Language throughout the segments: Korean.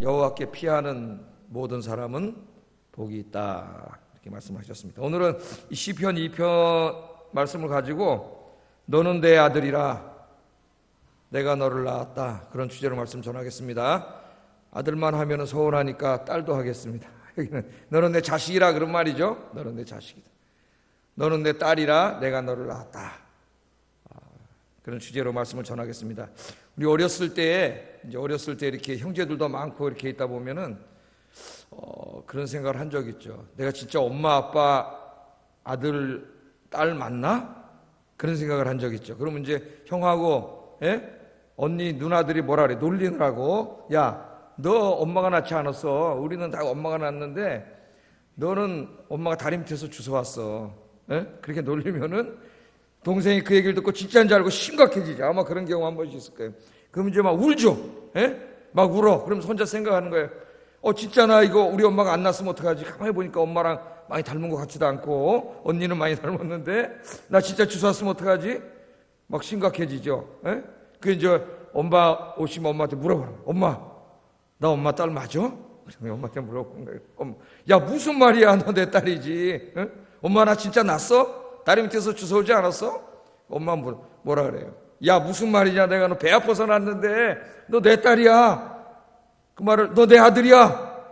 여호와께 피하는 모든 사람은 복이 있다, 이렇게 말씀하셨습니다. 오늘은 이 시편 2편 말씀을 가지고 너는 내 아들이라 내가 너를 낳았다, 그런 주제로 말씀 전하겠습니다. 아들만 하면 서운하니까 딸도 하겠습니다. 여기는 너는 내 자식이라 그런 말이죠. 너는 내 자식이다. 너는 내 딸이라 내가 너를 낳았다, 그런 주제로 말씀을 전하겠습니다. 우리 어렸을 때 이렇게 형제들도 많고 이렇게 있다 보면은 그런 생각을 한 적 있죠. 내가 진짜 엄마 아빠 아들 딸 맞나? 그런 생각을 한 적 있죠. 그러면 이제 형하고 언니 누나들이 뭐라 그래? 놀리느라고, 야 너 엄마가 낳지 않았어. 우리는 다 엄마가 낳았는데 너는 엄마가 다리 밑에서 주워왔어. 그렇게 놀리면은 동생이 그 얘기를 듣고 진짜인 줄 알고 심각해지죠. 아마 그런 경우 한 번씩 있을 거예요. 그럼 이제 막 울죠. 막 울어. 그럼 혼자 생각하는 거예요. 진짜 나 이거 우리 엄마가 안 낳았으면 어떡하지? 가만히 보니까 엄마랑 많이 닮은 것 같지도 않고 언니는 많이 닮았는데 나 진짜 주워왔으면 어떡하지? 막 심각해지죠. 그 이제 엄마 오시면 엄마한테 물어보는 거예요. 엄마, 나 엄마 딸 맞아? 엄마한테 물어보는 거예요. 야 무슨 말이야, 너 내 딸이지. 엄마 나 진짜 낳았어? 다리 밑에서 주워오지 않았어? 엄마 뭐라 그래요? 야 무슨 말이냐, 내가 너 배 아파서 낳았는데 너 내 딸이야. 그 말을, 너 내 아들이야.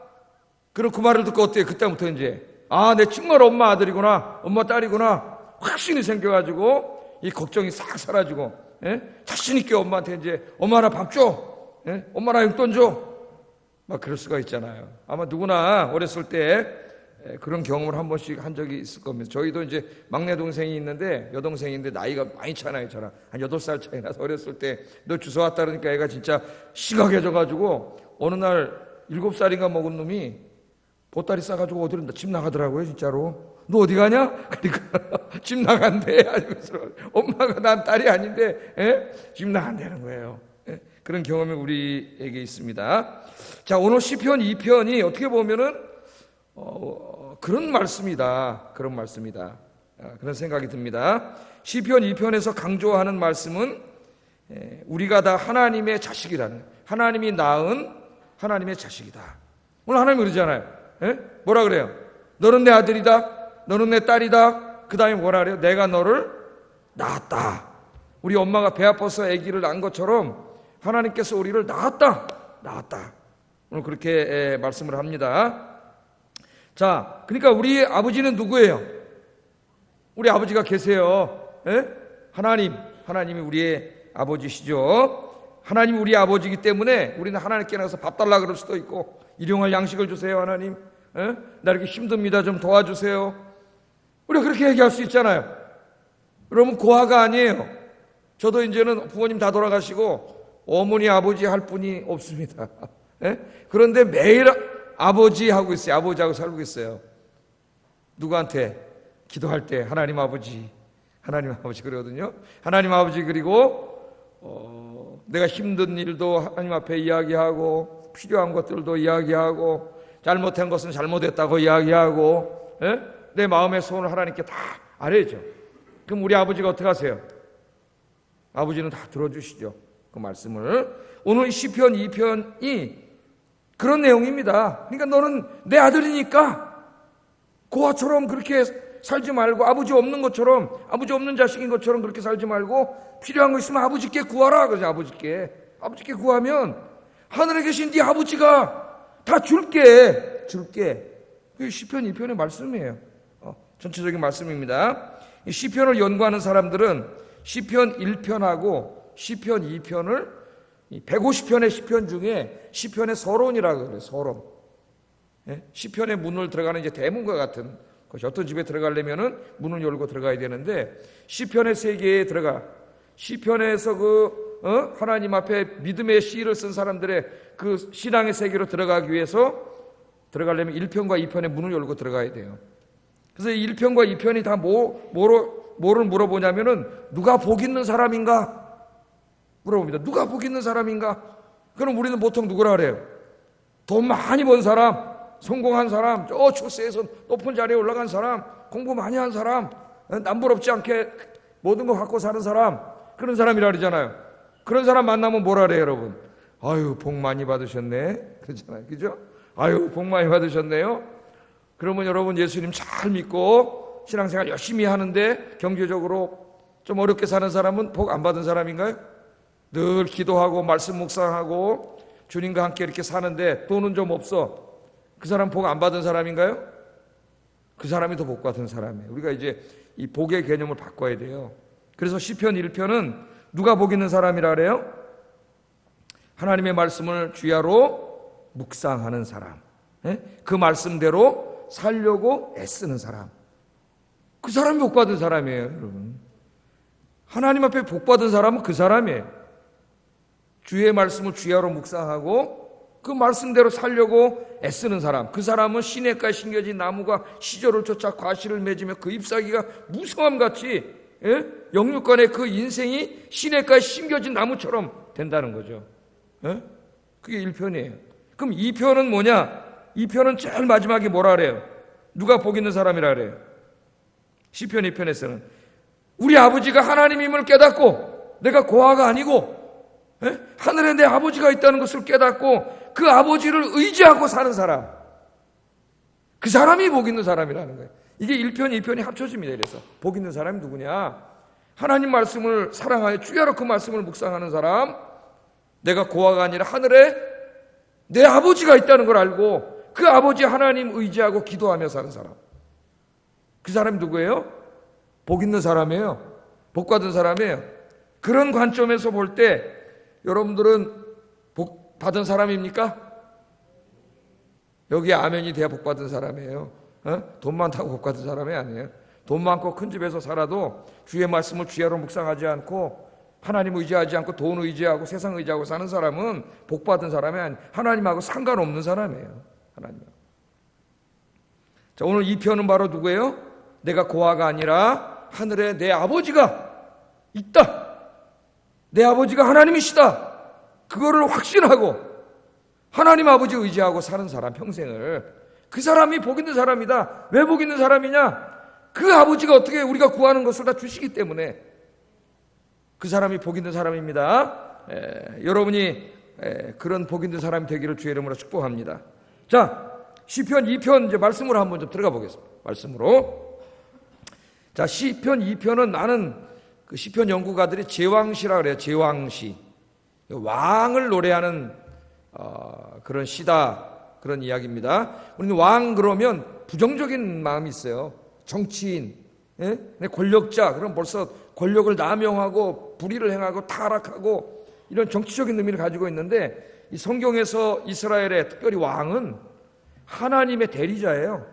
그럼 그 말을 듣고 어때요? 그때부터 이제 내 정말 엄마 아들이구나, 엄마 딸이구나 확신이 생겨가지고 이 걱정이 싹 사라지고 자신 있게 엄마한테 이제 엄마 나 밥 줘, 엄마 나 용돈 줘, 막 그럴 수가 있잖아요. 아마 누구나 어렸을 때 그런 경험을 한 번씩 한 적이 있을 겁니다. 저희도 이제 막내 동생이 있는데, 여동생인데 나이가 많이 차나요. 저랑 한 8살 차이 나서 어렸을 때 너 주워왔다 그러니까 애가 진짜 심각해져가지고 어느 날 7살인가 먹은 놈이 보따리 싸가지고 어디로 집 나가더라고요. 진짜로. 너 어디 가냐? 그러니까 집 나간대. 엄마가 난 딸이 아닌데 집 나간다는 거예요. 그런 경험이 우리에게 있습니다. 자, 오늘 시편 2편이 어떻게 보면은 그런 말씀이다. 그런 말씀이다. 그런 생각이 듭니다. 시편 2편에서 강조하는 말씀은 우리가 다 하나님의 자식이라는, 하나님이 낳은 하나님의 자식이다. 오늘 하나님이 그러잖아요. 뭐라 그래요? 너는 내 아들이다. 너는 내 딸이다. 그 다음에 뭐라 그래요? 내가 너를 낳았다. 우리 엄마가 배 아파서 아기를 낳은 것처럼 하나님께서 우리를 낳았다. 오늘 그렇게 말씀을 합니다. 자, 그러니까 우리 아버지는 누구예요? 우리 아버지가 계세요. 하나님이 우리의 아버지시죠. 하나님이 우리의 아버지이기 때문에 우리는 하나님께 나가서 밥 달라 그럴 수도 있고, 일용할 양식을 주세요 하나님, 나 이렇게 힘듭니다 좀 도와주세요, 우리가 그렇게 얘기할 수 있잖아요. 여러분, 고아가 아니에요. 저도 이제는 부모님 다 돌아가시고 어머니 아버지 할 분이 없습니다. 그런데 매일 아버지 하고 있어요. 아버지하고 살고 있어요. 누구한테? 기도할 때 하나님 아버지 그러거든요. 하나님 아버지, 그리고 내가 힘든 일도 하나님 앞에 이야기하고, 필요한 것들도 이야기하고, 잘못한 것은 잘못했다고 이야기하고, 내 마음의 소원을 하나님께 다 아뢰죠. 그럼 우리 아버지가 어떻게 하세요? 아버지는 다 들어주시죠. 그 말씀을. 오늘 시편 2편이 그런 내용입니다. 그러니까 너는 내 아들이니까 고아처럼 그렇게 살지 말고, 아버지 없는 것처럼, 아버지 없는 자식인 것처럼 그렇게 살지 말고, 필요한 거 있으면 아버지께 구하라. 그러죠. 아버지께 구하면 하늘에 계신 네 아버지가 다 줄게. 그게 시편 2편의 말씀이에요. 전체적인 말씀입니다. 이 시편을 연구하는 사람들은 시편 1편하고 시편 2편을 150편의 시편 중에 시편의 서론이라고 그래요. 서론. 시편의 문을 들어가는 이제 대문과 같은 것이, 어떤 집에 들어가려면은 문을 열고 들어가야 되는데, 시편의 세계에 들어가, 시편에서 하나님 앞에 믿음의 시를 쓴 사람들의 그 신앙의 세계로 들어가기 위해서 들어가려면 1편과 2편의 문을 열고 들어가야 돼요. 그래서 1편과 2편이 다 뭐를 물어보냐면은 누가 복 있는 사람인가 물어봅니다. 누가 복 있는 사람인가? 그럼 우리는 보통 누구라 그래요? 돈 많이 번 사람, 성공한 사람, 저 출세에서 높은 자리에 올라간 사람, 공부 많이 한 사람, 남부럽지 않게 모든 거 갖고 사는 사람, 그런 사람이라 그러잖아요. 그런 사람 만나면 뭐라 그래요, 여러분? 아유, 복 많이 받으셨네. 그렇잖아요. 그죠? 아유, 복 많이 받으셨네요. 그러면 여러분 예수님 잘 믿고 신앙생활 열심히 하는데 경제적으로 좀 어렵게 사는 사람은 복 안 받은 사람인가요? 늘 기도하고 말씀 묵상하고 주님과 함께 이렇게 사는데 돈은 좀 없어. 그 사람 복 안 받은 사람인가요? 그 사람이 더 복 받은 사람이에요. 우리가 이제 이 복의 개념을 바꿔야 돼요. 그래서 시편 1편은 누가 복 있는 사람이라 그래요? 하나님의 말씀을 주야로 묵상하는 사람, 그 말씀대로 살려고 애쓰는 사람, 그 사람이 복 받은 사람이에요. 여러분, 하나님 앞에 복 받은 사람은 그 사람이에요. 주의 말씀을 주야로 묵상하고 그 말씀대로 살려고 애쓰는 사람, 그 사람은 시냇가에 심겨진 나무가 시절을 쫓아 과실을 맺으며 그 잎사귀가 무성함같이 영육간의 그 인생이 시냇가에 심겨진 나무처럼 된다는 거죠. 그게 1편이에요. 그럼 2편은 뭐냐? 2편은 제일 마지막에 뭐라 그래요? 누가 복 있는 사람이라 그래요? 시편 2편에서는 우리 아버지가 하나님임을 깨닫고 내가 고아가 아니고 하늘에 내 아버지가 있다는 것을 깨닫고 그 아버지를 의지하고 사는 사람, 그 사람이 복 있는 사람이라는 거예요. 이게 1편, 2편이 합쳐집니다. 이래서 복 있는 사람이 누구냐? 하나님 말씀을 사랑하여 주야로 그 말씀을 묵상하는 사람, 내가 고아가 아니라 하늘에 내 아버지가 있다는 걸 알고 그 아버지 하나님 의지하고 기도하며 사는 사람, 그 사람이 누구예요? 복 있는 사람이에요. 복 받은 사람이에요. 그런 관점에서 볼 때 여러분들은 복 받은 사람입니까? 여기 아멘이 돼야 복 받은 사람이에요. 돈 많다고 복 받은 사람이 아니에요. 돈 많고 큰 집에서 살아도 주의 말씀을 주야로 묵상하지 않고 하나님 의지하지 않고 돈 의지하고 세상 의지하고 사는 사람은 복 받은 사람이 아니에요. 하나님하고 상관없는 사람이에요. 하나님하고. 자, 오늘 이 편은 바로 누구예요? 내가 고아가 아니라 하늘에 내 아버지가 있다. 내 아버지가 하나님이시다. 그거를 확신하고 하나님 아버지 의지하고 사는 사람, 평생을. 그 사람이 복 있는 사람이다. 왜 복 있는 사람이냐? 그 아버지가 어떻게 우리가 구하는 것을 다 주시기 때문에 그 사람이 복 있는 사람입니다. 여러분이 그런 복 있는 사람이 되기를 주의 이름으로 축복합니다. 자, 시편 2편 이제 말씀으로 한번 좀 들어가 보겠습니다. 말씀으로. 자, 시편 2편은 나는 그 시편 연구가들이 제왕시라 그래요. 제왕시. 왕을 노래하는 그런 시다. 그런 이야기입니다. 우리는 왕 그러면 부정적인 마음이 있어요. 정치인, 권력자, 그럼 벌써 권력을 남용하고 불의를 행하고 타락하고 이런 정치적인 의미를 가지고 있는데 이 성경에서 이스라엘의 특별히 왕은 하나님의 대리자예요.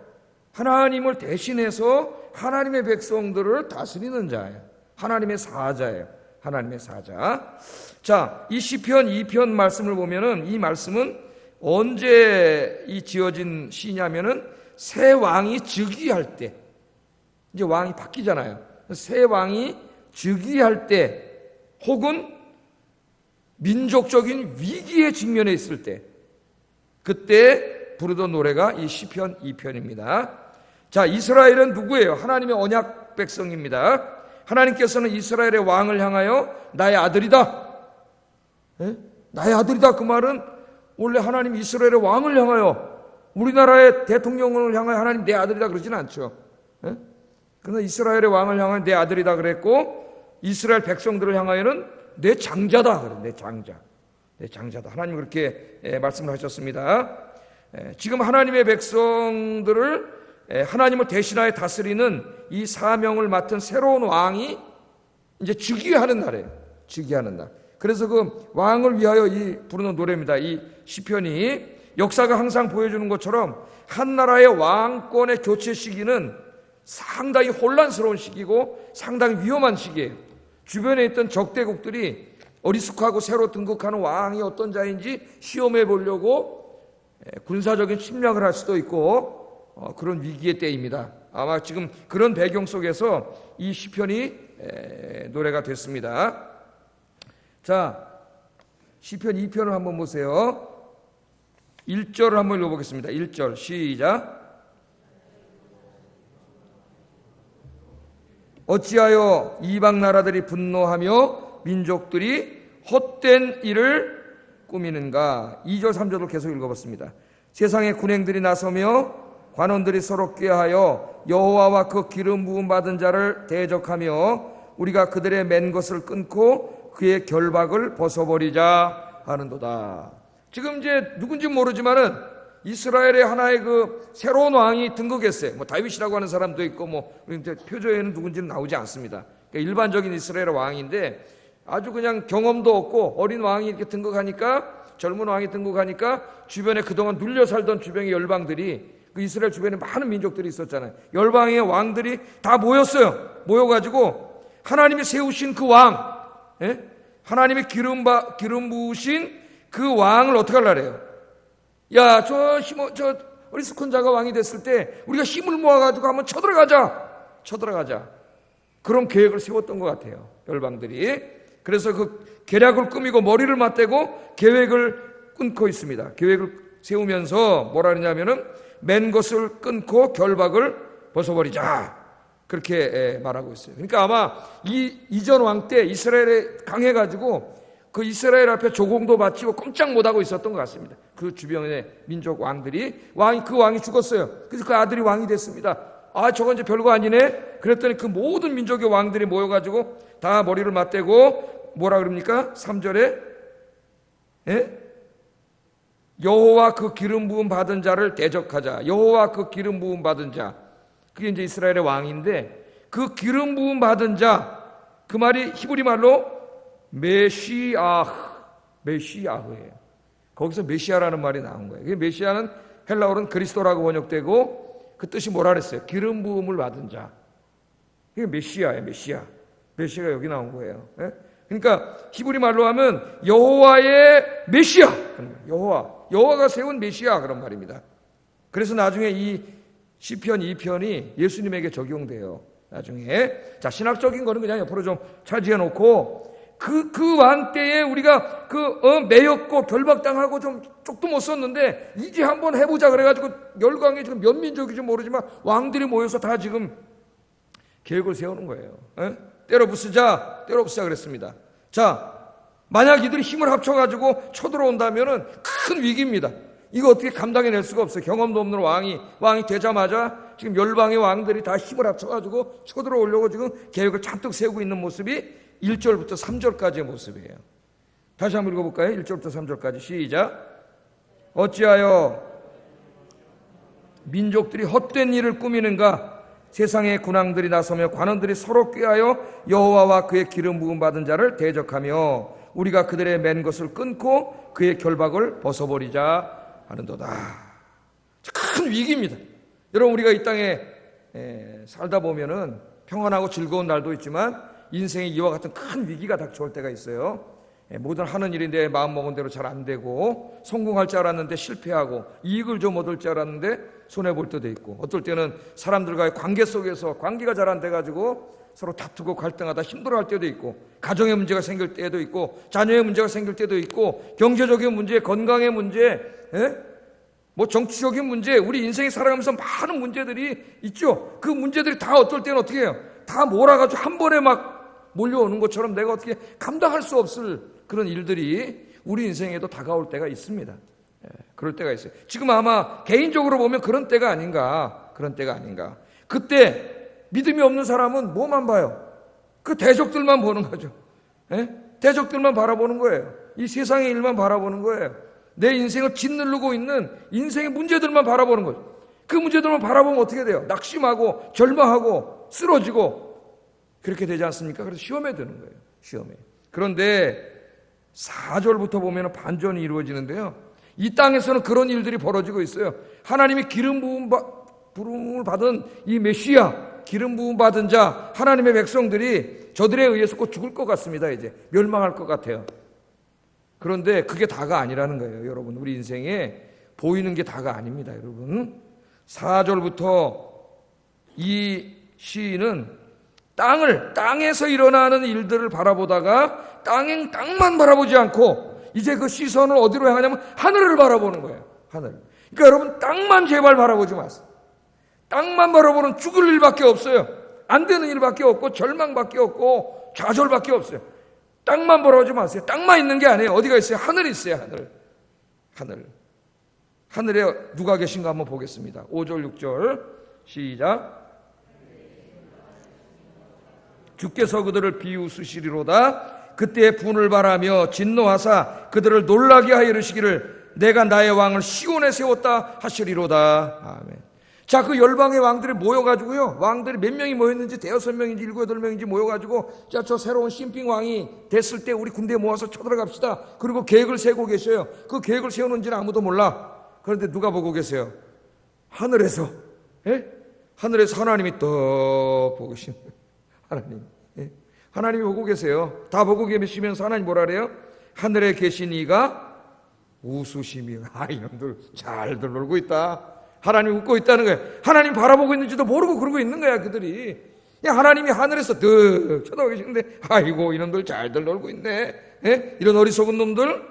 하나님을 대신해서 하나님의 백성들을 다스리는 자예요. 하나님의 사자예요. 하나님의 사자. 자, 이 시편 2편 말씀을 보면은 이 말씀은 언제 이 지어진 시냐면은 새 왕이 즉위할 때, 이제 왕이 바뀌잖아요. 새 왕이 즉위할 때 혹은 민족적인 위기에 직면해 있을 때, 그때 부르던 노래가 이 시편 2편입니다. 자, 이스라엘은 누구예요? 하나님의 언약 백성입니다. 하나님께서는 이스라엘의 왕을 향하여 나의 아들이다. 나의 아들이다. 그 말은 원래 하나님 이스라엘의 왕을 향하여, 우리나라의 대통령을 향하여 하나님 내 아들이다 그러지는 않죠. 그러나 이스라엘의 왕을 향하여 내 아들이다 그랬고, 이스라엘 백성들을 향하여는 내 장자다 그래. 내 장자, 내 장자다. 하나님 그렇게 말씀을 하셨습니다. 지금 하나님의 백성들을 하나님을 대신하여 다스리는 이 사명을 맡은 새로운 왕이 이제 즉위하는 날이에요. 즉위하는 날. 그래서 그 왕을 위하여 이 부르는 노래입니다. 이 시편이 역사가 항상 보여주는 것처럼 한 나라의 왕권의 교체 시기는 상당히 혼란스러운 시기고 상당히 위험한 시기예요. 주변에 있던 적대국들이 어리숙하고 새로 등극하는 왕이 어떤 자인지 시험해 보려고 군사적인 침략을 할 수도 있고 그런 위기의 때입니다. 아마 지금 그런 배경 속에서 이 시편이 노래가 됐습니다. 자, 시편 2편을 한번 보세요. 1절을 한번 읽어보겠습니다. 1절 시작. 어찌하여 이방 나라들이 분노하며 민족들이 헛된 일을 꾸미는가? 2절 3절을 계속 읽어봤습니다. 세상의 군행들이 나서며 관원들이 서로 꾀하여 여호와와 그 기름 부음 받은 자를 대적하며 우리가 그들의 맨 것을 끊고 그의 결박을 벗어버리자 하는도다. 지금 이제 누군지 모르지만은 이스라엘의 하나의 그 새로운 왕이 등극했어요. 뭐 다윗이라고 하는 사람도 있고 뭐 표저에는 누군지는 나오지 않습니다. 그러니까 일반적인 이스라엘의 왕인데 아주 그냥 경험도 없고 어린 왕이 이렇게 등극하니까, 젊은 왕이 등극하니까 주변에 그동안 눌려 살던 주변의 열방들이, 그 이스라엘 주변에 많은 민족들이 있었잖아요. 열방의 왕들이 다 모였어요. 모여가지고 하나님이 세우신 그 왕, 하나님이 기름 부으신 그 왕을 어떻게 하려래요? 야, 저 어리스콘 자가 왕이 됐을 때 우리가 힘을 모아가지고 한번 쳐들어가자. 그런 계획을 세웠던 것 같아요, 열방들이. 그래서 그 계략을 꾸미고 머리를 맞대고 계획을 끊고 있습니다. 계획을 세우면서 뭐라 그러냐면은 맨 것을 끊고 결박을 벗어버리자, 그렇게 말하고 있어요. 그러니까 아마 이전 왕 때 이스라엘에 강해가지고 그 이스라엘 앞에 조공도 바치고 꼼짝 못하고 있었던 것 같습니다. 그 주변의 민족 왕들이, 그 왕이 죽었어요. 그래서 그 아들이 왕이 됐습니다. 아, 저건 이제 별거 아니네. 그랬더니 그 모든 민족의 왕들이 모여가지고 다 머리를 맞대고 뭐라 그럽니까? 3절에 여호와 그 기름 부음 받은 자를 대적하자. 여호와 그 기름 부음 받은 자, 그게 이제 이스라엘의 왕인데, 그 기름 부음 받은 자, 그 말이 히브리 말로 메시아흐예요. 거기서 메시아라는 말이 나온 거예요. 메시아는 헬라어로는 그리스도라고 번역되고 그 뜻이 뭐라 그랬어요? 기름 부음을 받은 자. 이게 메시아예요. 메시아가 여기 나온 거예요. 그러니까 히브리 말로 하면 여호와의 메시아, 여호와가 세운 메시아, 그런 말입니다. 그래서 나중에 이 시편 2편이 예수님에게 적용돼요. 나중에. 자, 신학적인 거는 그냥 옆으로 좀 차지해 놓고, 그 왕 때에 우리가 매였고 결박당하고 좀 쪽도 못 썼는데 이제 한번 해보자 그래가지고 열강에 지금 몇 민족인지 모르지만 왕들이 모여서 다 지금 계획을 세우는 거예요. 때려 부수자 그랬습니다. 자, 만약 이들이 힘을 합쳐가지고 쳐들어온다면은 큰 위기입니다. 이거 어떻게 감당해낼 수가 없어요. 경험도 없는 왕이 되자마자 지금 열방의 왕들이 다 힘을 합쳐가지고 쳐들어오려고 지금 계획을 잔뜩 세우고 있는 모습이 1절부터 3절까지의 모습이에요. 다시 한번 읽어볼까요? 1절부터 3절까지 시작. 어찌하여 민족들이 헛된 일을 꾸미는가? 세상의 군왕들이 나서며 관원들이 서로 꾀하여 여호와와 그의 기름 부음 받은 자를 대적하며 우리가 그들의 맨 것을 끊고 그의 결박을 벗어버리자 하는도다. 큰 위기입니다. 여러분, 우리가 이 땅에 살다 보면은 평안하고 즐거운 날도 있지만 인생에 이와 같은 큰 위기가 닥쳐올 때가 있어요. 모든 하는 일이 내 마음먹은 대로 잘 안 되고, 성공할 줄 알았는데 실패하고, 이익을 좀 얻을 줄 알았는데 손해볼 때도 있고, 어떨 때는 사람들과의 관계 속에서 관계가 잘 안 돼가지고 서로 다투고 갈등하다 힘들어할 때도 있고, 가정의 문제가 생길 때도 있고, 자녀의 문제가 생길 때도 있고, 경제적인 문제, 건강의 문제, 뭐 정치적인 문제, 우리 인생에 살아가면서 많은 문제들이 있죠. 그 문제들이 다 어떨 때는 어떻게 해요? 다 몰아가지고 한 번에 막 몰려오는 것처럼 내가 어떻게 감당할 수 없을 그런 일들이 우리 인생에도 다가올 때가 있습니다. 그럴 때가 있어요. 지금 아마 개인적으로 보면 그런 때가 아닌가. 그때 믿음이 없는 사람은 뭐만 봐요? 그 대적들만 보는 거죠. 대적들만 바라보는 거예요. 이 세상의 일만 바라보는 거예요. 내 인생을 짓누르고 있는 인생의 문제들만 바라보는 거죠. 그 문제들만 바라보면 어떻게 돼요? 낙심하고 절망하고 쓰러지고 그렇게 되지 않습니까? 그래서 시험에 드는 거예요. 시험에. 그런데 4절부터 보면 반전이 이루어지는데요. 이 땅에서는 그런 일들이 벌어지고 있어요. 하나님이 기름 부음을 받은 이 메시아, 기름 부음 받은 자, 하나님의 백성들이 저들에 의해서 곧 죽을 것 같습니다. 이제 멸망할 것 같아요. 그런데 그게 다가 아니라는 거예요. 여러분, 우리 인생에 보이는 게 다가 아닙니다. 여러분, 4절부터 이 시인은 땅에서 일어나는 일들을 바라보다가 땅만 바라보지 않고 이제 그 시선을 어디로 향하냐면 하늘을 바라보는 거예요. 하늘. 그러니까 여러분, 땅만 제발 바라보지 마세요. 땅만 바라보는 죽을 일밖에 없어요. 안 되는 일밖에 없고 절망밖에 없고 좌절밖에 없어요. 땅만 보라오지 마세요. 땅만 있는 게 아니에요. 어디가 있어요? 하늘이 있어요. 하늘. 하늘에 누가 계신가 한번 보겠습니다. 5절 6절 시작. 주께서 그들을 비웃으시리로다. 그때 분을 바라며 진노하사 그들을 놀라게 하여 이르시기를 내가 나의 왕을 시온에 세웠다 하시리로다. 아멘. 자, 그 열방의 왕들이 모여가지고요, 왕들이 몇 명이 모였는지, 6명인지 7, 8명인지 모여가지고, 자, 저 새로운 신빙 왕이 됐을 때 우리 군대 모아서 쳐들어갑시다. 그리고 계획을 세우고 계셔요. 그 계획을 세우는지는 아무도 몰라. 그런데 누가 보고 계세요? 하늘에서, 예? 하늘에서 하나님이 떡 보고 계신 거예요. 하나님, 예? 하나님이 보고 계세요. 다 보고 계시면서 하나님 뭐라 그래요? 하늘에 계신 이가 웃으시며, 이놈들 잘들 놀고 있다. 하나님 웃고 있다는 거예요. 하나님 바라보고 있는지도 모르고 그러고 있는 거야, 그들이. 하나님이 하늘에서 득 쳐다보고 계시는데, 아이고 이놈들 잘들 놀고 있네. 예? 이런 어리석은 놈들,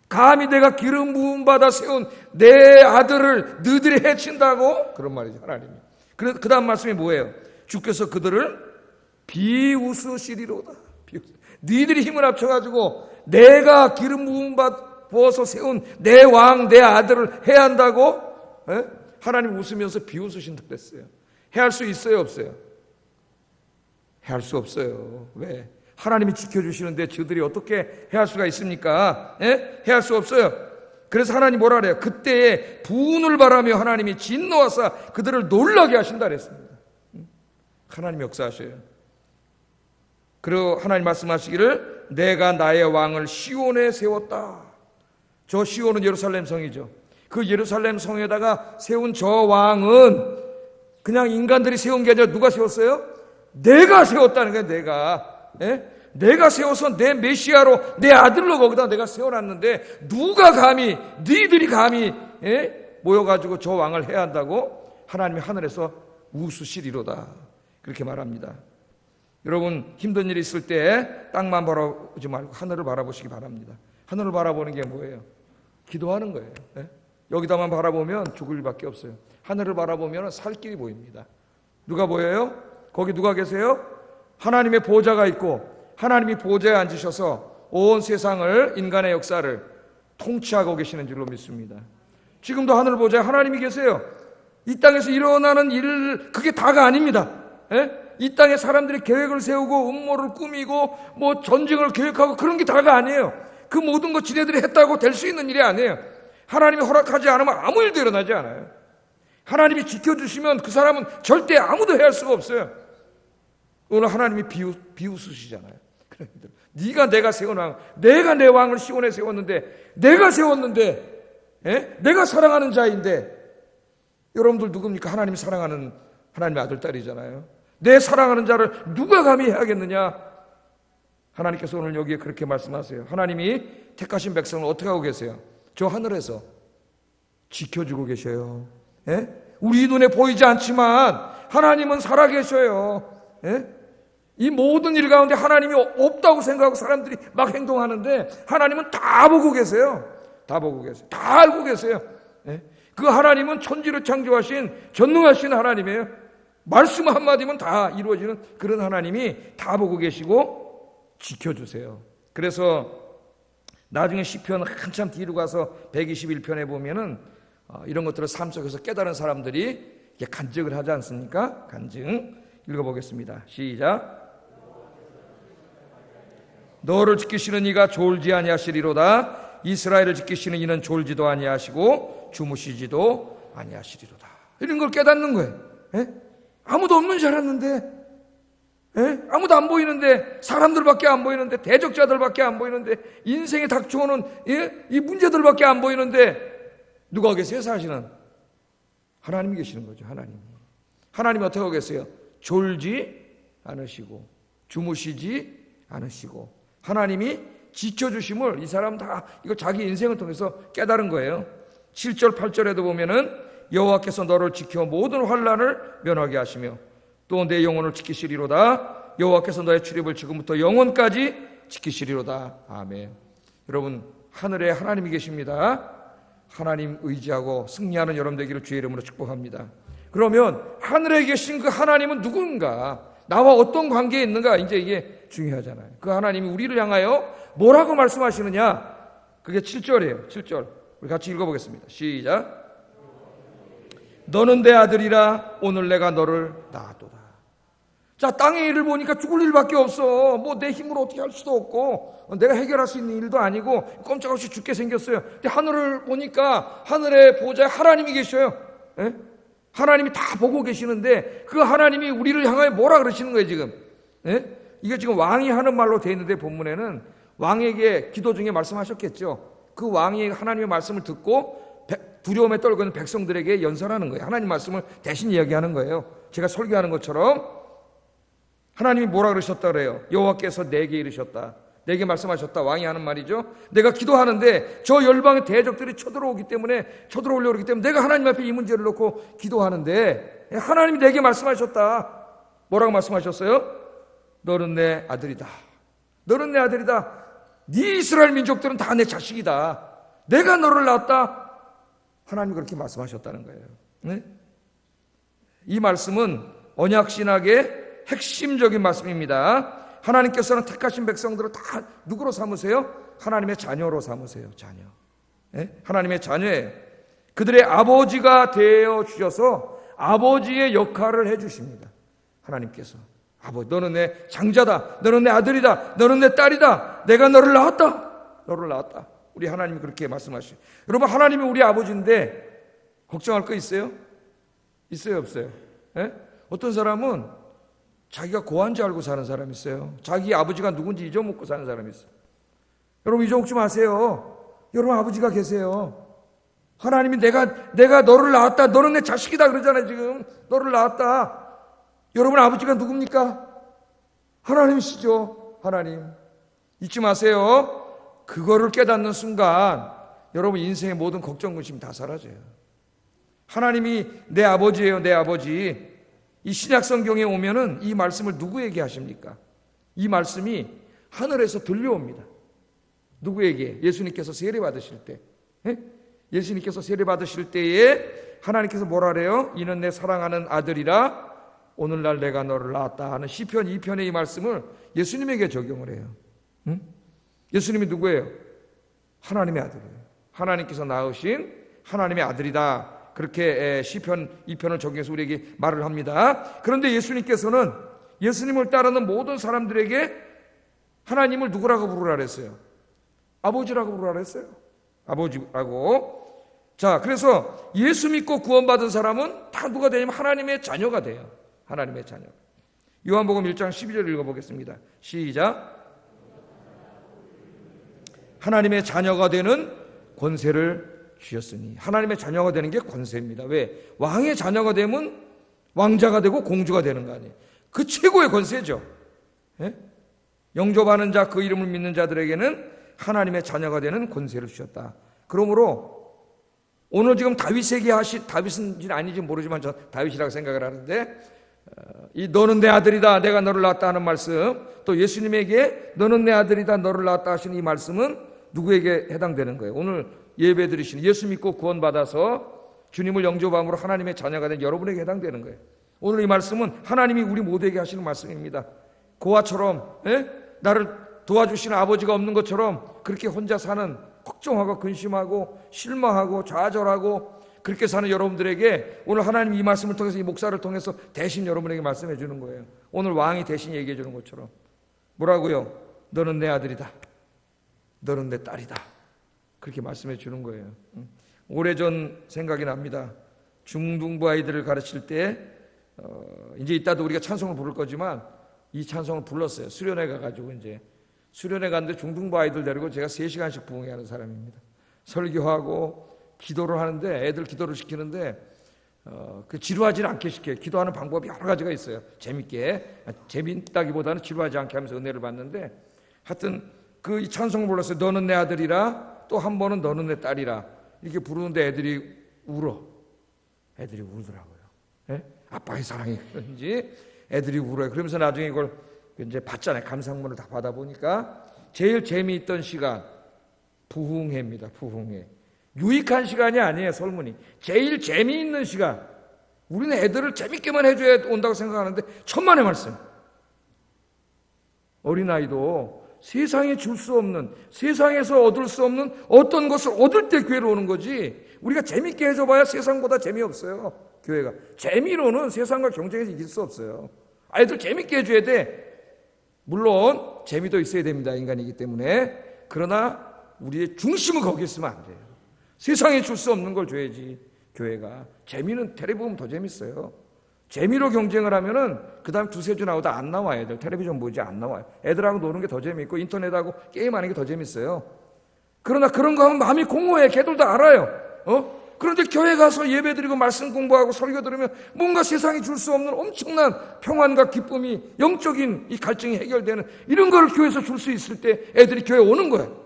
감히 내가 기름 부음 받아 세운 내 아들을 너희들이 해친다고? 그런 말이죠, 하나님이. 그래서 그 다음 말씀이 뭐예요? 주께서 그들을 비웃으시리로다. 너희들이 힘을 합쳐가지고 내가 기름 부음 부어서 세운 내 왕, 내 아들을 해야 한다고? 에? 하나님 웃으면서 비웃으신다 그랬어요. 해할 수 있어요, 없어요? 해할 수 없어요. 왜? 하나님이 지켜주시는데 저들이 어떻게 해할 수가 있습니까? 에? 해할 수 없어요. 그래서 하나님 뭐라 그래요? 그때에 분을 바라며 하나님이 진노하사 그들을 놀라게 하신다 그랬습니다. 하나님 역사하셔요. 그리고 하나님 말씀하시기를 내가 나의 왕을 시온에 세웠다. 저 시온은 예루살렘 성이죠. 그 예루살렘 성에다가 세운 저 왕은 그냥 인간들이 세운 게 아니라 누가 세웠어요? 내가 세웠다는 거예요. 내가. 예? 내가 세워서 내 메시아로 내 아들로 거기다 내가 세워놨는데 누가 감히, 너희들이 감히 모여가지고 저 왕을 해야 한다고? 하나님이 하늘에서 웃으시리로다. 그렇게 말합니다. 여러분 힘든 일이 있을 때 땅만 바라보지 말고 하늘을 바라보시기 바랍니다. 하늘을 바라보는 게 뭐예요? 기도하는 거예요. 여기다만 바라보면 죽을 일밖에 없어요. 하늘을 바라보면 살 길이 보입니다. 누가 보여요? 거기 누가 계세요? 하나님의 보좌가 있고 하나님이 보좌에 앉으셔서 온 세상을, 인간의 역사를 통치하고 계시는 줄로 믿습니다. 지금도 하늘 보좌에 하나님이 계세요. 이 땅에서 일어나는 일, 그게 다가 아닙니다. 이 땅에 사람들이 계획을 세우고 음모를 꾸미고 뭐 전쟁을 계획하고 그런 게 다가 아니에요. 그 모든 것 지네들이 했다고 될 수 있는 일이 아니에요. 하나님이 허락하지 않으면 아무 일도 일어나지 않아요. 하나님이 지켜주시면 그 사람은 절대 아무도 해할 수가 없어요. 오늘 하나님이 비웃으시잖아요. 그런데 네가 내가 세운 왕, 내가 내 왕을 시온에 세웠는데, 내가 세웠는데, 내가 사랑하는 자인데, 여러분들 누굽니까? 하나님이 사랑하는 하나님의 아들, 딸이잖아요. 내 사랑하는 자를 누가 감히 해야겠느냐? 하나님께서 오늘 여기에 그렇게 말씀하세요. 하나님이 택하신 백성을 어떻게 하고 계세요? 저 하늘에서 지켜주고 계셔요. 우리 눈에 보이지 않지만 하나님은 살아계셔요. 이 모든 일 가운데 하나님이 없다고 생각하고 사람들이 막 행동하는데 하나님은 다 보고 계세요. 다 보고 계세요. 다 알고 계세요. 그 하나님은 천지를 창조하신 전능하신 하나님이에요. 말씀 한마디면 다 이루어지는 그런 하나님이 다 보고 계시고 지켜주세요. 그래서 나중에 시편 한참 뒤로 가서 121편에 보면은 이런 것들을 삶 속에서 깨달은 사람들이 간증을 하지 않습니까? 간증 읽어보겠습니다. 시작. 너를 지키시는 이가 졸지 아니하시리로다. 이스라엘을 지키시는 이는 졸지도 아니하시고 주무시지도 아니하시리로다. 이런 걸 깨닫는 거예요. 아무도 없는 줄 알았는데, 아무도 안 보이는데, 사람들밖에 안 보이는데, 대적자들밖에 안 보이는데, 인생에 닥쳐오는 이 문제들밖에 안 보이는데 누가 계세요? 사실은 하나님이 계시는 거죠. 하나님이 어떻게 하고 계세요? 졸지 않으시고 주무시지 않으시고 하나님이 지켜주심을 이 사람 다 이거 자기 인생을 통해서 깨달은 거예요. 7절 8절에도 보면은 여호와께서 너를 지켜 모든 환난을 면하게 하시며 또 내 영혼을 지키시리로다. 여호와께서 너의 출입을 지금부터 영원까지 지키시리로다. 아멘. 여러분 하늘에 하나님이 계십니다. 하나님 의지하고 승리하는 여러분 되기를 주의 이름으로 축복합니다. 그러면 하늘에 계신 그 하나님은 누군가? 나와 어떤 관계에 있는가, 이제 이게 중요하잖아요. 그 하나님이 우리를 향하여 뭐라고 말씀하시느냐, 그게 7절이에요. 7절 우리 같이 읽어보겠습니다. 시작. 너는 내 아들이라 오늘 내가 너를 낳았도다. 자, 땅의 일을 보니까 죽을 일밖에 없어. 뭐 내 힘으로 어떻게 할 수도 없고 내가 해결할 수 있는 일도 아니고 꼼짝없이 죽게 생겼어요. 근데 하늘을 보니까 하늘의 보좌에 하나님이 계셔요. 예? 하나님이 다 보고 계시는데 그 하나님이 우리를 향하여 뭐라 그러시는 거예요 지금? 예? 이게 지금 왕이 하는 말로 되어 있는데 본문에는 왕에게 기도 중에 말씀하셨겠죠. 그 왕이 하나님의 말씀을 듣고 두려움에 떨고 있는 백성들에게 연설하는 거예요. 하나님 말씀을 대신 이야기하는 거예요. 제가 설교하는 것처럼 하나님이 뭐라 그러셨다 그래요? 여호와께서 내게 이르셨다. 내게 말씀하셨다. 왕이 하는 말이죠. 내가 기도하는데 저 열방의 대적들이 쳐들어오려고 그러기 때문에 내가 하나님 앞에 이 문제를 놓고 기도하는데 하나님이 내게 말씀하셨다. 뭐라고 말씀하셨어요? 너는 내 아들이다. 너는 내 아들이다. 네 이스라엘 민족들은 다 내 자식이다. 내가 너를 낳았다. 하나님이 그렇게 말씀하셨다는 거예요. 네? 이 말씀은 언약신학의 핵심적인 말씀입니다. 하나님께서는 택하신 백성들을 다 누구로 삼으세요? 하나님의 자녀로 삼으세요. 자녀. 네? 하나님의 자녀예요. 그들의 아버지가 되어 주셔서 아버지의 역할을 해 주십니다. 하나님께서. 아버지, 너는 내 장자다. 너는 내 아들이다. 너는 내 딸이다. 내가 너를 낳았다. 너를 낳았다. 우리 하나님이 그렇게 말씀하시죠. 여러분, 하나님이 우리 아버지인데 걱정할 거 있어요? 있어요, 없어요? 예? 어떤 사람은 자기가 고아인 줄 알고 사는 사람이 있어요. 자기 아버지가 누군지 잊어먹고 사는 사람이 있어요. 여러분, 잊어먹지 마세요. 여러분, 아버지가 계세요. 하나님이 내가 너를 낳았다. 너는 내 자식이다 그러잖아요. 지금 너를 낳았다. 여러분, 아버지가 누굽니까? 하나님이시죠. 하나님. 잊지 마세요. 그거를 깨닫는 순간 여러분 인생의 모든 걱정 근심 다 사라져요. 하나님이 내 아버지예요. 내 아버지. 이 신약 성경에 오면은 이 말씀을 누구에게 하십니까? 이 말씀이 하늘에서 들려옵니다. 누구에게? 예수님께서 세례 받으실 때. 예수님께서 세례 받으실 때에 하나님께서 뭐라 그래요? 이는 내 사랑하는 아들이라 오늘날 내가 너를 낳았다 하는 시편 2편의 이 말씀을 예수님에게 적용을 해요. 응? 예수님이 누구예요? 하나님의 아들이에요. 하나님께서 낳으신 하나님의 아들이다. 그렇게 시편 2편을 적용해서 우리에게 말을 합니다. 그런데 예수님께서는 예수님을 따르는 모든 사람들에게 하나님을 누구라고 부르라 그랬어요? 아버지라고 부르라 그랬어요. 아버지라고. 자, 그래서 예수 믿고 구원받은 사람은 다 누가 되냐면 하나님의 자녀가 돼요. 하나님의 자녀. 요한복음 1장 12절 읽어보겠습니다. 시작. 하나님의 자녀가 되는 권세를 주셨으니. 하나님의 자녀가 되는 게 권세입니다. 왜? 왕의 자녀가 되면 왕자가 되고 공주가 되는 거 아니에요. 그 최고의 권세죠. 예? 영접하는 자, 그 이름을 믿는 자들에게는 하나님의 자녀가 되는 권세를 주셨다. 그러므로 오늘 지금 다윗에게 하신, 다윗은 아닌지 모르지만 저 다윗이라고 생각을 하는데, 이 너는 내 아들이다, 내가 너를 낳았다 하는 말씀, 또 예수님에게 너는 내 아들이다, 너를 낳았다 하시는 이 말씀은 누구에게 해당되는 거예요? 오늘 예배 드리시는 예수 믿고 구원받아서 주님을 영접함으로 하나님의 자녀가 된 여러분에게 해당되는 거예요. 오늘 이 말씀은 하나님이 우리 모두에게 하시는 말씀입니다. 고아처럼 나를 도와주시는 아버지가 없는 것처럼 그렇게 혼자 사는, 걱정하고 근심하고 실망하고 좌절하고 그렇게 사는 여러분들에게 오늘 하나님 이 말씀을 통해서, 이 목사를 통해서 대신 여러분에게 말씀해 주는 거예요. 오늘 왕이 대신 얘기해 주는 것처럼. 뭐라고요? 너는 내 아들이다. 너는 내 딸이다. 그렇게 말씀해 주는 거예요. 오래전 생각이 납니다. 중등부 아이들을 가르칠 때 이제 이따도 우리가 찬송을 부를 거지만 이 찬송을 불렀어요. 수련회 가가지고 이제 수련회 갔는데 중등부 아이들 데리고 제가 3시간씩 부흥회 하는 사람입니다. 설교하고 기도를 하는데, 애들 기도를 시키는데 그 지루하지는 않게 시켜요. 기도하는 방법이 여러 가지가 있어요. 재밌다기보다는 지루하지 않게 하면서 은혜를 받는데, 하여튼 그 이 찬송을 불렀어요. 너는 내 아들이라, 또 한 번은 너는 내 딸이라. 이렇게 부르는데 애들이 울어. 애들이 울더라고요. 예? 아빠의 사랑이 그런지 애들이 울어요. 그러면서 나중에 이걸 이제 받잖아요. 감상문을 다 받아보니까 제일 재미있던 시간 부흥회입니다. 부흥회. 유익한 시간이 아니에요. 설문이. 제일 재미있는 시간. 우리는 애들을 재밌게만 해줘야 온다고 생각하는데 천만의 말씀. 어린아이도 세상에 줄 수 없는, 세상에서 얻을 수 없는 어떤 것을 얻을 때 교회로 오는 거지, 우리가 재밌게 해줘봐야 세상보다 재미없어요. 교회가 재미로는 세상과 경쟁해서 이길 수 없어요. 아이들 재밌게 해줘야 돼. 물론 재미도 있어야 됩니다. 인간이기 때문에. 그러나 우리의 중심은 거기에 있으면 안 돼요. 세상에 줄 수 없는 걸 줘야지. 교회가 재미는 텔레비 보면 더 재밌어요. 재미로 경쟁을 하면은 그 다음 두세 주 나오다 안 나와요. 애들 텔레비전 보지 안 나와요. 애들하고 노는 게 더 재밌고 인터넷하고 게임하는 게 더 재밌어요. 그러나 그런 거 하면 마음이 공허해. 걔들도 알아요. 그런데 교회 가서 예배 드리고 말씀 공부하고 설교 들으면 뭔가 세상이 줄 수 없는 엄청난 평안과 기쁨이, 영적인 이 갈증이 해결되는 이런 거를 교회에서 줄 수 있을 때 애들이 교회 오는 거예요.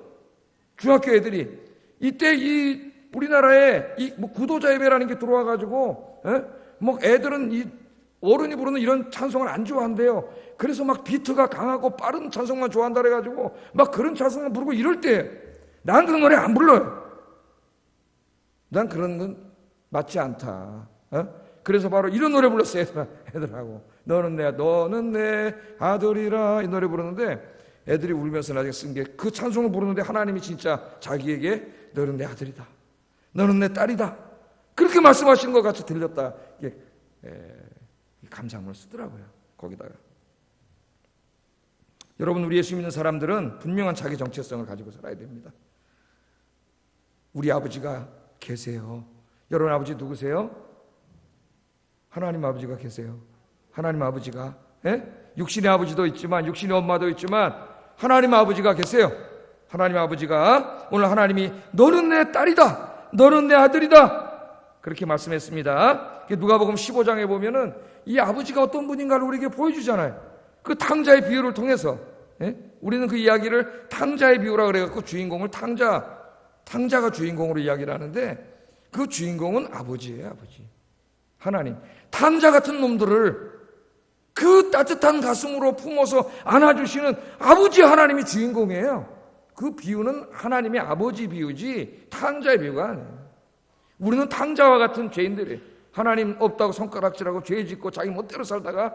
중학교 애들이. 이때 이 우리나라에 이 뭐 구도자 예배라는 게 들어와가지고, 뭐 애들은 이 어른이 부르는 이런 찬송을 안 좋아한대요. 그래서 막 비트가 강하고 빠른 찬송만 좋아한다 그래가지고 막 그런 찬송만 부르고 이럴 때 난 그런 노래 안 불러요. 난 그런 건 맞지 않다. 그래서 바로 이런 노래 불렀어요. 애들하고. 너는 내 아들이라 이 노래 부르는데 애들이 울면서 나중에 쓴 게 그 찬송을 부르는데 하나님이 진짜 자기에게 너는 내 아들이다. 너는 내 딸이다. 그렇게 말씀하시는 것 같이 들렸다. 이게 감상문을 쓰더라고요. 거기다가. 여러분, 우리 예수 믿는 사람들은 분명한 자기 정체성을 가지고 살아야 됩니다. 우리 아버지가 계세요. 여러분 아버지 누구세요? 하나님 아버지가 계세요. 하나님 아버지가, 육신의 아버지도 있지만, 육신의 엄마도 있지만 하나님 아버지가 계세요. 하나님 아버지가 오늘 하나님이 너는 내 딸이다, 너는 내 아들이다, 그렇게 말씀했습니다. 누가복음 15장에 보면은 이 아버지가 어떤 분인가를 우리에게 보여주잖아요. 그 탕자의 비유를 통해서. 우리는 그 이야기를 탕자의 비유라 그래갖고 주인공을 탕자가 주인공으로 이야기를 하는데, 그 주인공은 아버지예요. 아버지 하나님. 탕자 같은 놈들을 그 따뜻한 가슴으로 품어서 안아주시는 아버지 하나님이 주인공이에요. 그 비유는 하나님의 아버지 비유지 탕자의 비유가 아니에요. 우리는 탕자와 같은 죄인들이에요. 하나님 없다고 손가락질하고 죄 짓고 자기 멋대로 살다가,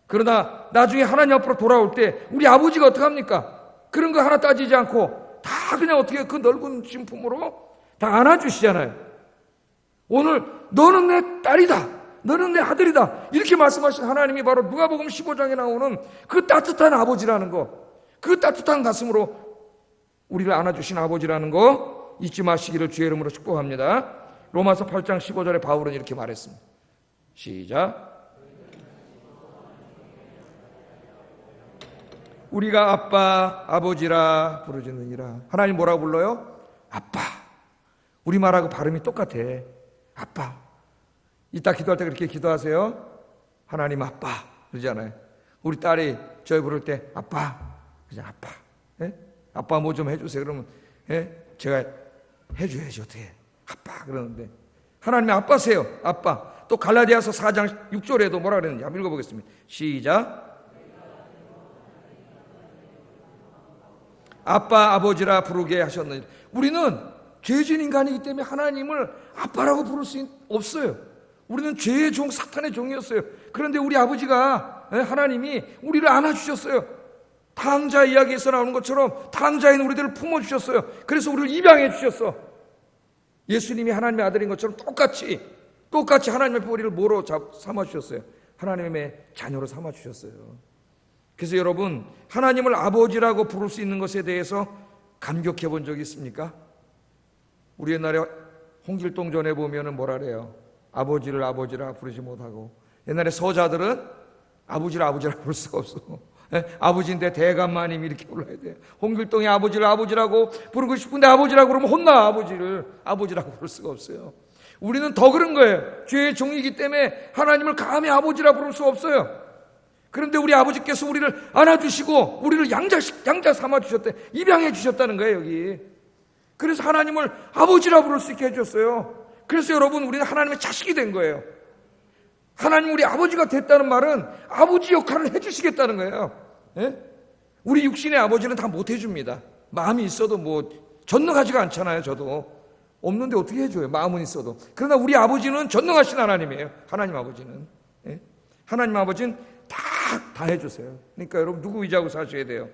그러나 나중에 하나님 앞으로 돌아올 때 우리 아버지가 어떡합니까? 그런 거 하나 따지지 않고 다 그냥 어떻게 그 넓은 진품으로 다 안아주시잖아요. 오늘 너는 내 딸이다, 너는 내 아들이다, 이렇게 말씀하신 하나님이 바로 누가복음 15장에 나오는 그 따뜻한 아버지라는 거, 그 따뜻한 가슴으로 우리를 안아주신 아버지라는 거 잊지 마시기를 주의 이름으로 축복합니다. 로마서 8장 15절에 바울은 이렇게 말했습니다. 시작. 우리가 아빠, 아버지라 부르짖느니라. 하나님 뭐라고 불러요? 아빠. 우리말하고 발음이 똑같아. 아빠. 이따 기도할 때 그렇게 기도하세요. 하나님 아빠 그러잖아요. 우리 딸이 저희 부를 때 아빠, 그냥 아빠. 아빠 뭐 좀 해주세요. 그러면 제가 해줘야지 어떻게. 아빠 그러는데 하나님이 아빠세요. 아빠. 또 갈라디아서 4장 6절에도 뭐라 그랬는지 한번 읽어보겠습니다. 시작. 아빠 아버지라 부르게 하셨느니라. 우리는 죄진 인간이기 때문에 하나님을 아빠라고 부를 수 없어요. 우리는 죄의 종, 사탄의 종이었어요. 그런데 우리 아버지가, 하나님이 우리를 안아주셨어요. 탕자 이야기에서 나오는 것처럼 탕자인 우리들을 품어주셨어요. 그래서 우리를 입양해 주셨어. 예수님이 하나님의 아들인 것처럼 똑같이 하나님의 우리를 뭐로 삼아주셨어요? 하나님의 자녀로 삼아주셨어요. 그래서 여러분, 하나님을 아버지라고 부를 수 있는 것에 대해서 감격해 본 적이 있습니까? 우리 옛날에 홍길동전에 보면은 뭐라 그래요? 아버지를 아버지라 부르지 못하고. 옛날에 서자들은 아버지라 부를 수가 없어. 아버지인데 대감마님 이렇게 불러야 돼요. 홍길동이 아버지를 아버지라고 부르고 싶은데 아버지라고 그러면 혼나. 아버지를 아버지라고 부를 수가 없어요. 우리는 더 그런 거예요. 죄의 종이기 때문에 하나님을 감히 아버지라 부를 수 없어요. 그런데 우리 아버지께서 우리를 안아주시고 우리를 양자 삼아주셨대. 입양해 주셨다는 거예요. 여기. 그래서 하나님을 아버지라 부를 수 있게 해줬어요. 그래서 여러분, 우리는 하나님의 자식이 된 거예요. 하나님 우리 아버지가 됐다는 말은 아버지 역할을 해주시겠다는 거예요. 우리 육신의 아버지는 다 못 해줍니다. 마음이 있어도 뭐 전능하지가 않잖아요. 저도 없는데 어떻게 해줘요? 마음은 있어도. 그러나 우리 아버지는 전능하신 하나님이에요. 하나님 아버지는. 하나님 아버지는 다 다 해주세요. 그러니까 여러분 누구 의지하고 사셔야 돼요?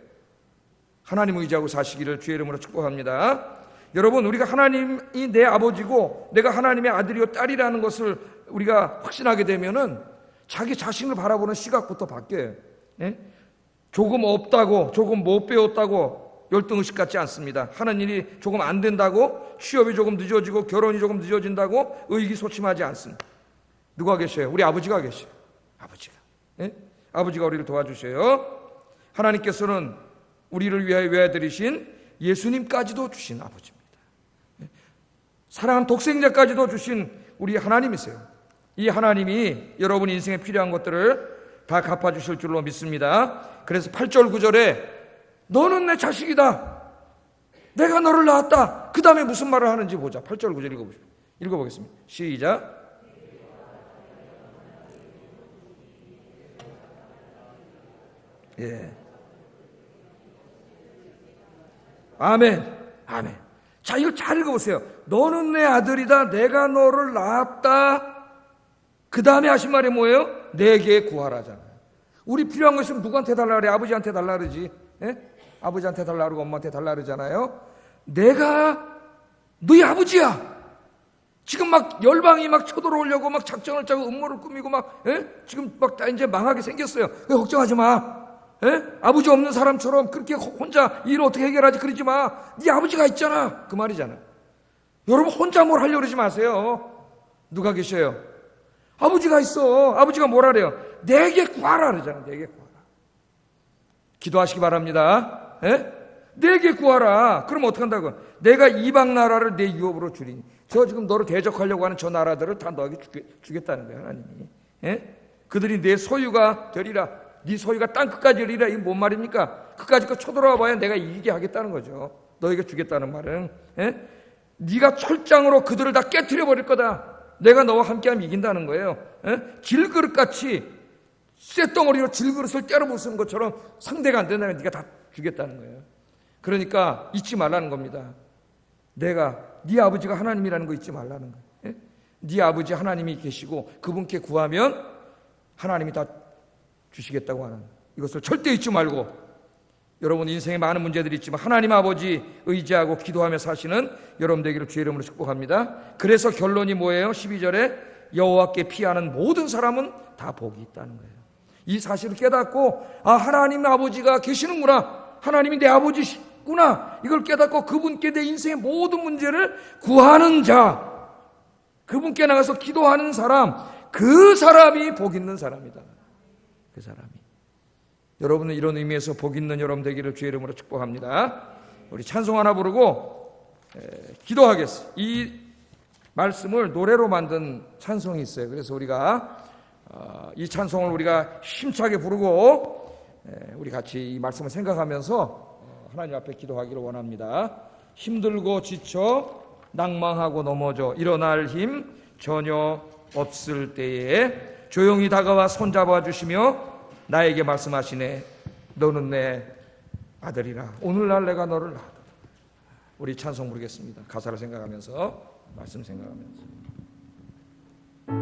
하나님 의지하고 사시기를 주의 이름으로 축복합니다. 여러분, 우리가 하나님이 내 아버지고 내가 하나님의 아들이요 딸이라는 것을 우리가 확신하게 되면은 자기 자신을 바라보는 시각부터 바뀌어요. 예? 조금 없다고, 조금 못 배웠다고 열등의식 같지 않습니다. 하는 일이 조금 안 된다고, 취업이 조금 늦어지고 결혼이 조금 늦어진다고 의기소침하지 않습니다. 누가 계셔요? 우리 아버지가 계셔요. 아버지가. 예? 아버지가 우리를 도와주셔요. 하나님께서는 우리를 위하여 외아들이신 예수님까지도 주신 아버지입니다. 사랑하는 독생자까지도 주신 우리 하나님이세요. 이 하나님이 여러분 인생에 필요한 것들을 다 갚아주실 줄로 믿습니다. 그래서 8절 9절에 너는 내 자식이다, 내가 너를 낳았다, 그 다음에 무슨 말을 하는지 보자. 8절 9절 읽어보겠습니다. 시작. 예. 아멘. 아멘. 자, 이거 잘 읽어보세요. 너는 내 아들이다, 내가 너를 낳았다. 그 다음에 하신 말이 뭐예요? 내게 구하라잖아요. 우리 필요한 것은 누구한테 달라 그래? 아버지한테 달라 그러지. 예? 아버지한테 달라 그러고 엄마한테 달라 그러잖아요. 내가 너희 아버지야. 지금 막 열방이 막 쳐들어오려고 막 작전을 짜고 음모를 꾸미고 막, 예? 지금 막 다 이제 망하게 생겼어요. 걱정하지 마. 예? 아버지 없는 사람처럼 그렇게 혼자 일을 어떻게 해결하지 그러지 마. 네 아버지가 있잖아. 그 말이잖아. 여러분 혼자 뭘 하려고 그러지 마세요. 누가 계셔요? 아버지가 있어. 아버지가 뭐라 그래요? 내게 구하라 그러잖아. 내게 구하라. 기도하시기 바랍니다. 예? 내게 구하라. 그럼 어떻게 한다고? 내가 이방 나라를 내 유업으로 주리니. 저 지금 너를 대적하려고 하는 저 나라들을 다 너에게 주겠다는 거예요, 하나님이. 예? 그들이 내 소유가 되리라. 네 소유가 땅 끝까지 되리라. 이게 뭔 말입니까? 그까지 거 쳐들어와 봐야 내가 이기게 하겠다는 거죠. 너에게 주겠다는 말은. 예? 네가 철장으로 그들을 다 깨트려 버릴 거다. 내가 너와 함께하면 이긴다는 거예요. 예? 질그릇같이 쇳덩어리로 질그릇을 때려 부수는 것처럼 상대가 안 된다면 네가 다 주겠다는 거예요. 그러니까 잊지 말라는 겁니다. 내가 네 아버지가 하나님이라는 거 잊지 말라는 거예요. 예? 네 아버지 하나님이 계시고 그분께 구하면 하나님이 다 주시겠다고 하는 이것을 절대 잊지 말고, 여러분 인생에 많은 문제들이 있지만 하나님 아버지 의지하고 기도하며 사시는 여러분 되기를 주의 이름으로 축복합니다. 그래서 결론이 뭐예요? 12절에 여호와께 피하는 모든 사람은 다 복이 있다는 거예요. 이 사실을 깨닫고 하나님 아버지가 계시는구나, 하나님이 내 아버지구나, 이걸 깨닫고 그분께 내 인생의 모든 문제를 구하는 자, 그분께 나가서 기도하는 사람, 그 사람이 복 있는 사람이다. 그 사람이. 여러분은 이런 의미에서 복 있는 여러분 되기를 주의 이름으로 축복합니다. 우리 찬송 하나 부르고 기도하겠습니다. 이 말씀을 노래로 만든 찬송이 있어요. 그래서 우리가 이 찬송을 우리가 힘차게 부르고 우리 같이 이 말씀을 생각하면서 하나님 앞에 기도하기를 원합니다. 힘들고 지쳐 낭망하고 넘어져 일어날 힘 전혀 없을 때에 조용히 다가와 손잡아 주시며 나에게 말씀하시네. 너는 내 아들이라. 오늘날 내가 너를 낳았다. 우리 찬송 부르겠습니다. 가사를 생각하면서, 말씀 생각하면서.